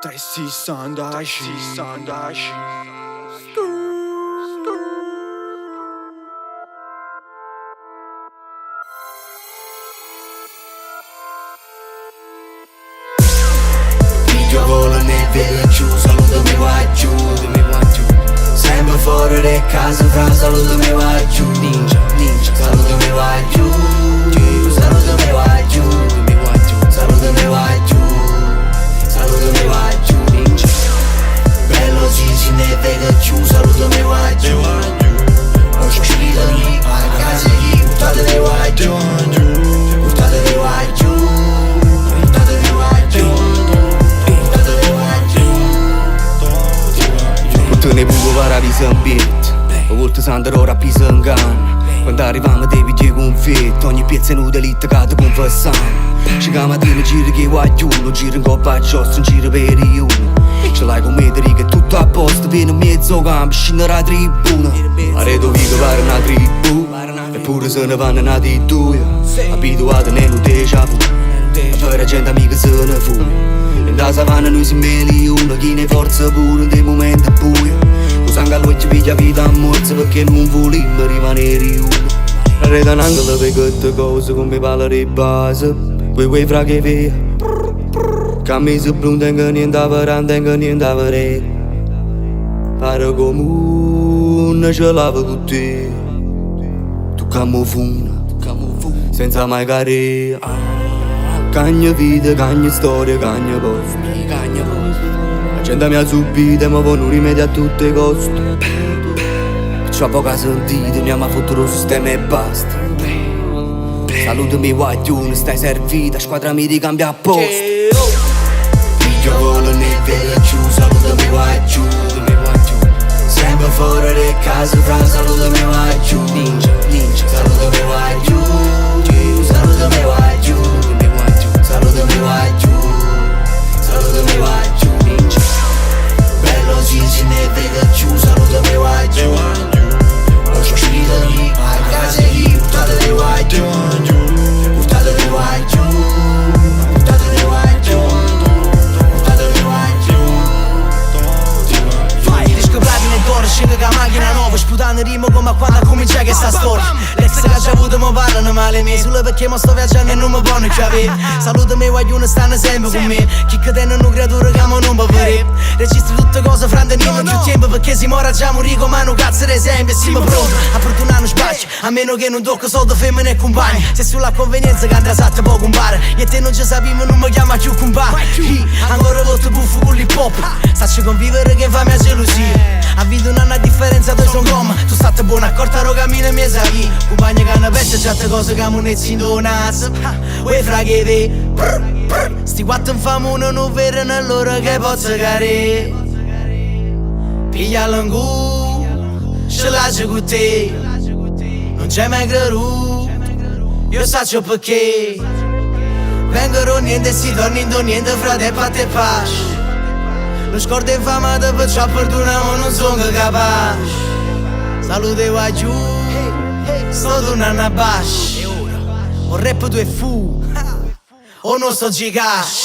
360. Io volo nel velo giù, salutami qua giù. Sempre fuori di casa fra, salutami qua giù. Salutami qua giù. Salutami qua giù. Salutami qua giù. Salutami qua giù. Bello si ne vede giù, salutami qua giù. Ho scritto lì, a casa lì, buttatevi qua giù. Buttatevi qua giù. Buttatevi qua giù. Te ne può varare i zambiet, a volte s'andrò a pisangan. Quando arriviamo devi dire confetto, ogni piezza è un delitto che ti confessiamo. Ci chiama a dire giro che guagliuno, giro in coppa a giostra, un giro per io. Ce l'hai con me, che tutto a posto, viene in mezzo campo, scenderà la tribuna. Arredo vivo per una tribù, eppure se ne vanno nati due. Abituato nel déjà vu, a fare gente amica se ne fu. In da savana noi siamo milioni, chi ne forza pure in dei momenti bui. Con sangue all'occhio piglia vita a morsa perché non volimmo rimanere uno. Arreda un'angolo per queste cose come parla di base. Quei fra che via camisa blu non tengo niente a fare, non tengo niente a fare. Pare comune ce lava con te. Tu camufuna, senza mai care. Cagna vita, cagna storia, cagna posto. La gente mi ha subito, ma poi non rimedia a tutti i costi. C'ho poca sentita, mi ha fatto il sistema e basta. Salutami guaglione, stai servita, squadra mi ricambia a posto. Io volo nel velo giù, salutami qua giù. Sempre fuori di casa fra, salutami qua giù. Salutami qua giù. Salutami qua giù. Salutami qua giù. Salutami qua giù. Bello si ne vede giù, salutami qua giù. Ho scritto lì, a casa lì, buttatevi qua giù. Buttatevi qua giù. Buttatevi qua giù. Buttatevi qua giù. Vai, riscoprati nel cuore, scende che la macchina nuova, sputando rimo come quando comincia questa storia. L'ex che ha già avuto mi parlano male me, solo perché mo sto viaggiando e non mi buono più avere. Salutami guaglione, stanno sempre con me, chi che tenono creature che non può vedere. Registri tutte cose, frante non più tempo, perché si mora già morì come un cazzo d'esempio. E siamo pronti a fortunare non spazio, a meno che non tocca soldo femmine e compagni. Se sulla convenienza che andrà satta può compare, io e te non ci sappiamo, non mi chiama più compagni. Ancora volto buffo con l'hip hop, sacci convivere che fa mia gelosia. Ha vinto un anno a differenza da John Goma, tu state buona accorta ro cammino e mi sai. Compagni che hanno perso certe cose che non ne si donaz. Uè fraghete, sti quattro infamono non vedono allora che posso care. Piglialo in cu, ce l'hai con te. Non c'è mai creduto, io saccio perché. Vengono niente e si tornano niente, frate e pace. Non scordo infamato perciò perdoniamo, non sono capace. Salute qua giù, sto tornando a bash. O rap tu è fu, o non sto gigash.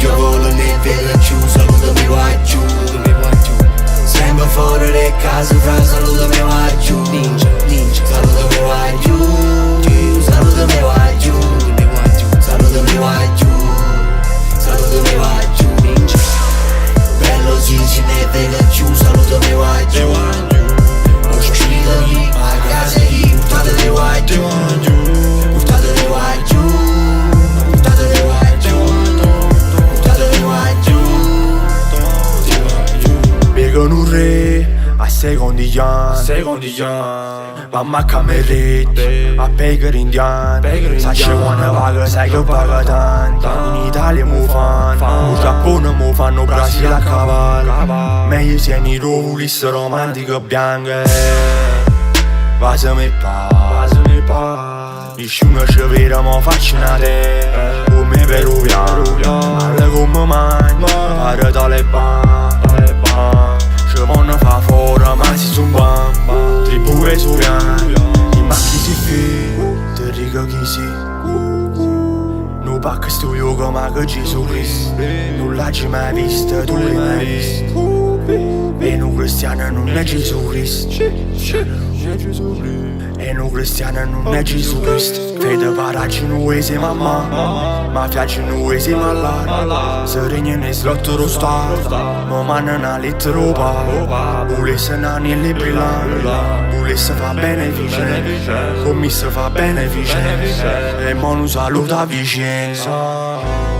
Io volo nel velo giù, salutami qua giù. Sempre fuori di casa fra, salutami qua giù. Salutami qua giù. Salutami qua giù. Salutami qua giù. Salutami qua giù. Bello si ne vede giù, salutami qua giù. Ho scritto lì, a casa lì, buttatevi qua giù. Buttatevi qua giù. Buttatevi qua giù. Buttatevi qua giù. Begono un re, a secondi mamma a camerette, a pecore indiane. Sacci quando paga, sai che paga tanto. In Italia mo fanno, in Giappone mo fanno, Brasile a cavallo. Meglio se ne rovulisse romantiche bianche. Vasami pa, nessuno ci vede ma faccio una te. Come peruviano, parla come mani, pare Taliban. Ci vanno fa fuori ma si sono bamba. Tribù e suriani, i macchi si fi, te riga chi si. Non pa che sto io come che Gesù Cristo. Non l'hai mai visto, tu l'hai mai visto. E un cristiano non è Gesù Cristo. E un cristiano non è Gesù Cristo. Fede paraggi non è mamma, ma piace non è malà. Se regna ne slotto lo stato, ma manna una lettera pa. Volesse nani e le brillane, volesse fa beneficenza, come se fa beneficenza. E mo non saluta a vicenza.